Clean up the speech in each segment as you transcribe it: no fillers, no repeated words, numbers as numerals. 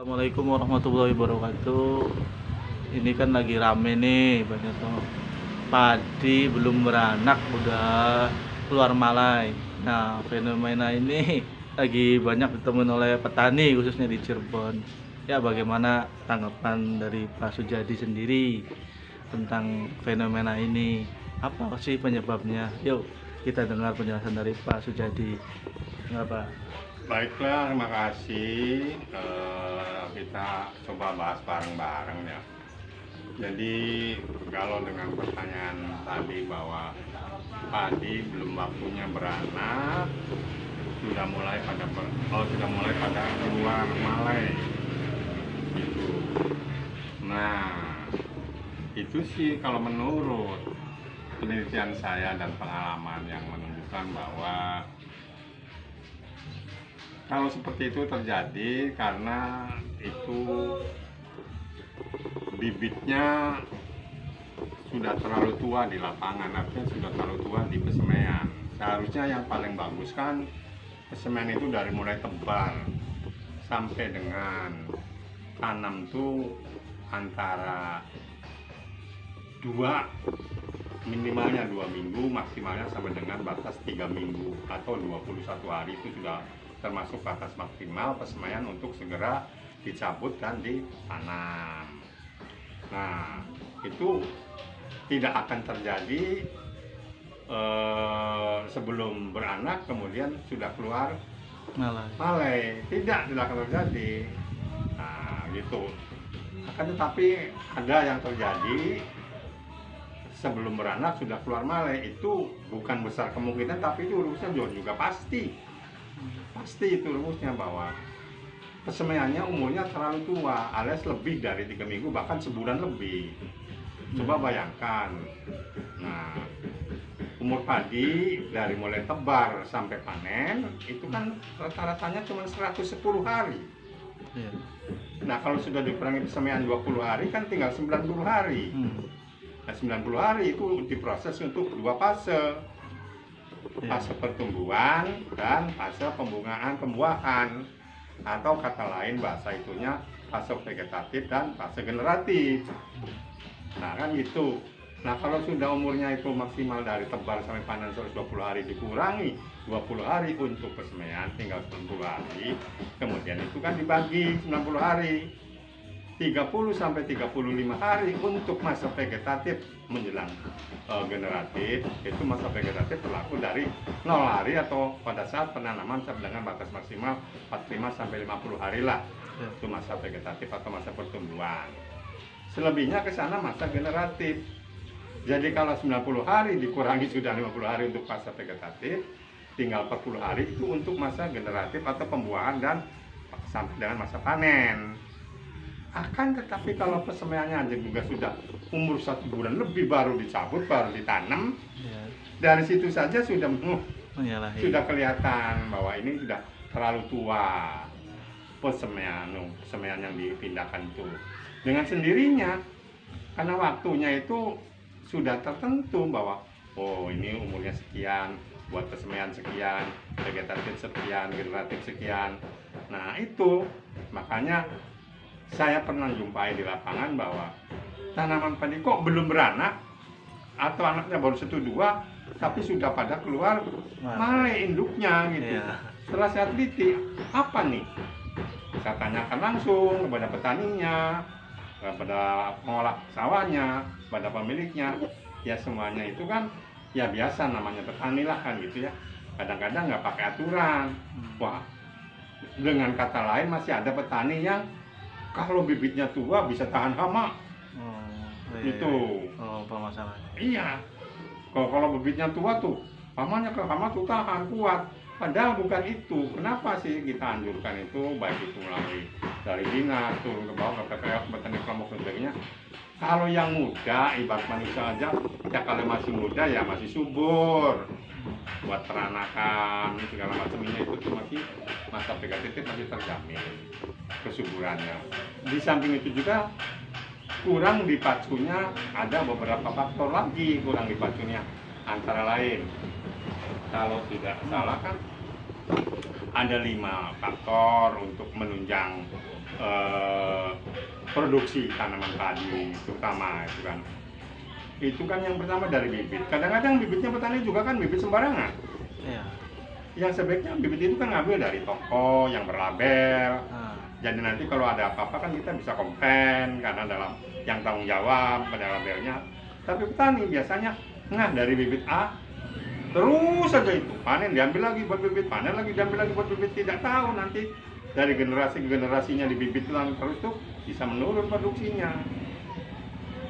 Assalamualaikum warahmatullahi wabarakatuh. Ini kan lagi rame nih, banyak tuh padi belum beranak udah keluar malai. Nah, fenomena ini lagi banyak ditemukan oleh petani khususnya di Cirebon. Ya, bagaimana tanggapan dari Pak Sujadi sendiri tentang fenomena ini? Apa sih penyebabnya? Yuk, kita dengar penjelasan dari Pak Sujadi. Apa? Baiklah, terima kasih. Kita coba bahas bareng-bareng ya. Jadi kalau dengan pertanyaan tadi bahwa padi belum waktunya beranak, sudah mulai pada keluar malai, gitu. Nah, itu sih kalau menurut penelitian saya dan pengalaman yang menunjukkan bahwa kalau seperti itu terjadi karena itu bibitnya sudah terlalu tua di lapangan, artinya sudah terlalu tua di persemaian. Seharusnya yang paling bagus kan persemaian itu dari mulai tebar sampai dengan tanam tuh antara minimalnya 2 minggu, maksimalnya sampai dengan batas 3 minggu atau 21 hari itu sudah termasuk batas maksimal persemaian untuk segera dicabut dan ditanam. Nah, itu tidak akan terjadi sebelum beranak kemudian sudah keluar malai. Tidak akan terjadi. Nah, gitu. Akan tetapi ada yang terjadi sebelum beranak sudah keluar malai, itu bukan besar kemungkinan, tapi itu rumusnya juga pasti itu rumusnya bahwa persemaiannya umurnya terlalu tua alias lebih dari 3 minggu, bahkan sebulan lebih. Coba bayangkan, nah umur padi dari mulai tebar sampai panen itu kan rata-ratanya cuma 110 hari. Nah kalau sudah dikurangi persemaian 20 hari kan tinggal 90 hari. Nah 90 hari itu diproses untuk 2 fase, fase pertumbuhan dan fase pembuahan, atau kata lain bahasa itunya fase vegetatif dan fase generatif. Nah kan gitu. Nah kalau sudah umurnya itu maksimal dari tebar sampai panen 120 hari dikurangi 20 hari untuk persemaian tinggal 90 hari, kemudian itu kan dibagi 90 hari 30 sampai 35 hari untuk masa vegetatif menjelang generatif. Itu masa vegetatif berlaku dari 0 hari atau pada saat penanaman sampai dengan batas maksimal 45 sampai 50 hari lah. Itu masa vegetatif atau masa pertumbuhan. Selebihnya ke sana masa generatif. Jadi kalau 90 hari dikurangi sudah 50 hari untuk masa vegetatif, tinggal 40 hari itu untuk masa generatif atau pembuahan dan sampai dengan masa panen. Akan tetapi kalau persemaiannya juga sudah umur 1 bulan lebih baru dicabut, baru ditanam, dari situ saja sudah kelihatan bahwa ini sudah terlalu tua persemaian yang dipindahkan itu. Dengan sendirinya, karena waktunya itu sudah tertentu bahwa oh ini umurnya sekian, buat persemaian sekian, vegetatif sekian, generatif sekian. Nah itu makanya saya pernah jumpai di lapangan bahwa tanaman padi kok belum beranak atau anaknya baru 1-2 tapi sudah pada keluar malai induknya gitu. Setelah saya teliti, apa nih? Saya tanyakan langsung kepada petaninya, kepada pengolah sawahnya, pada pemiliknya. Ya semuanya itu kan ya biasa namanya petani lah kan gitu ya. Kadang-kadang nggak pakai aturan. Wah, dengan kata lain masih ada petani yang kalau bibitnya tua bisa tahan hama. Itu. Apa masalahnya? Iya. Kalau bibitnya tua tuh, hama tuh tahan kuat. Padahal bukan itu. Kenapa sih kita anjurkan itu, baik itu melalui dari dinas turun ke bawah ke PPL, petani kelompok dan sebagainya. Kalau yang muda, ibarat manusia aja, ya kalau masih muda ya masih subur buat peranakan segala macamnya, itu masih masa vegetatif masih terjamin kesuburannya. Di samping itu juga kurang dipacunya, ada beberapa faktor lagi kurang dipacunya, antara lain kalau tidak salah kan ada 5 faktor untuk menunjang produksi tanaman padi terutama itu kan yang pertama dari bibit. Kadang-kadang bibitnya petani juga kan bibit sembarangan. Iya. Yang sebaiknya bibit itu kan ngambil dari toko yang berlabel. Jadi nanti kalau ada apa-apa kan kita bisa komplain karena dalam yang tanggung jawab pada labelnya. Tapi petani biasanya dari bibit A terus saja itu panen, diambil lagi buat bibit, panen lagi, diambil lagi buat bibit, tidak tahu nanti dari generasi ke generasinya di bibit terus tuh bisa menurun produksinya.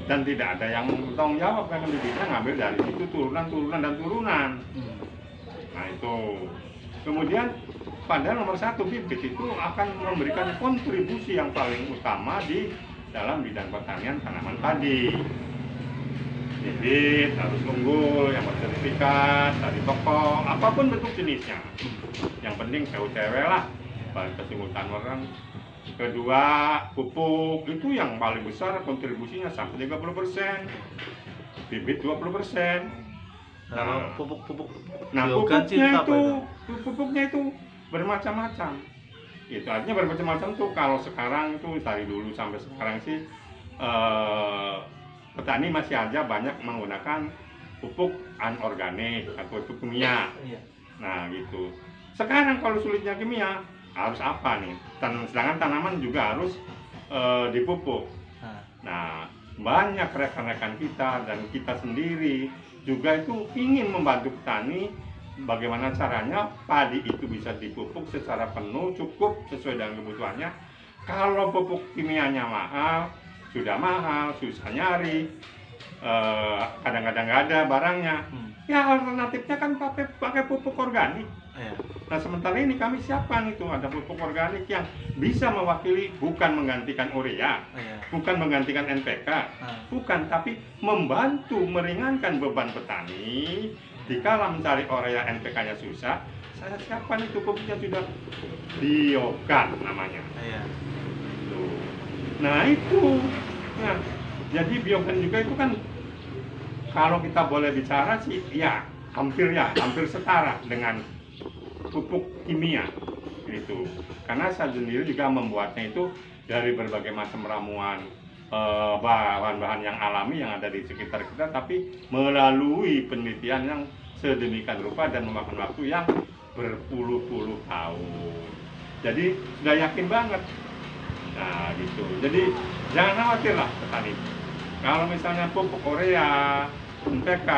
Dan tidak ada yang bertanggung jawab karena bibitnya ngambil dari situ turunan. Nah itu. Kemudian pada nomor satu, bibit itu akan memberikan kontribusi yang paling utama di dalam bidang pertanian tanaman padi. Bibit harus unggul, yang bersertifikat dari toko, apapun bentuk jenisnya. Yang penting COCW lah, bahan kesungutan orang. Kedua, pupuk itu yang paling besar kontribusinya sampai 30%, bibit 20%. Nah, pupuk pupuknya itu bermacam-macam. Itu artinya bermacam-macam tuh. Kalau sekarang tuh dari dulu sampai sekarang sih petani masih aja banyak menggunakan pupuk anorganik atau pupuk kimia. Nah gitu. Sekarang kalau sulitnya kimia, harus apa nih? Sedangkan tanaman juga harus dipupuk. Nah, banyak rekan-rekan kita dan kita sendiri juga itu ingin membantu petani bagaimana caranya padi itu bisa dipupuk secara penuh, cukup sesuai dengan kebutuhannya. Kalau pupuk kimianya mahal, sudah mahal, susah nyari, kadang-kadang nggak ada barangnya. Ya alternatifnya kan pakai pupuk organik. Nah sementara ini kami siapkan itu ada pupuk organik yang bisa mewakili, bukan menggantikan urea, bukan menggantikan NPK, bukan, tapi membantu meringankan beban petani. Dikala mencari urea NPK-nya susah, saya siapkan itu pupuknya sudah biogan namanya. Nah itu, nah, jadi biogan juga itu kan kalau kita boleh bicara sih, ya hampir setara dengan pupuk kimia itu. Karena saya sendiri juga membuatnya itu dari berbagai macam ramuan, bahan-bahan yang alami yang ada di sekitar kita, tapi melalui penelitian yang sedemikian rupa dan memakan waktu yang berpuluh-puluh tahun. Jadi sudah yakin banget. Nah gitu. Jadi jangan khawatir lah petani. Kalau misalnya pupuk urea, NPK,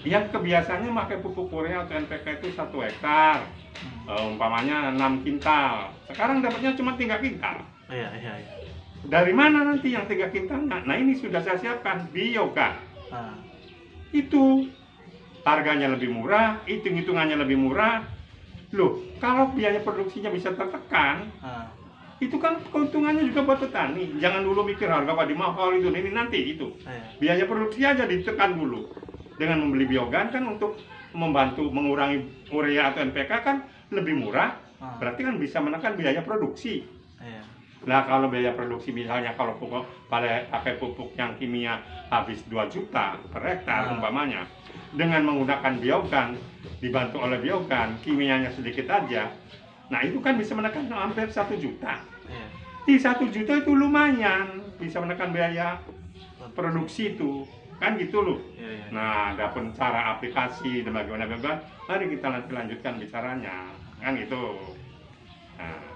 yang kebiasaannya pakai pupuk urea atau NPK itu 1 hektar, umpamanya 6 kintal. Sekarang dapatnya cuma 3 kintal. Dari mana nanti yang 3 kintalnya? Nah ini sudah saya siapkan biogan. Itu harganya lebih murah, hitung-hitungannya lebih murah. Loh, kalau biaya produksinya bisa tertekan, itu kan keuntungannya juga buat petani. Jangan dulu mikir harga padi mahal itu, ini nanti itu. Biaya produksi aja ditekan dulu. Dengan membeli biogan kan untuk membantu mengurangi urea atau NPK kan lebih murah. Berarti kan bisa menekan biaya produksi. Nah kalau biaya produksi misalnya kalau pakai pupuk yang kimia habis 2 juta per hektar umpamanya, dengan menggunakan biogan, dibantu oleh biogan, kimianya sedikit aja, nah itu kan bisa menekan hampir 1 juta. Di 1 juta itu lumayan bisa menekan biaya produksi itu, kan gitu loh. Nah adapun cara aplikasi dan bagaimana, mari kita nanti lanjutkan bicaranya, kan gitu. Nah.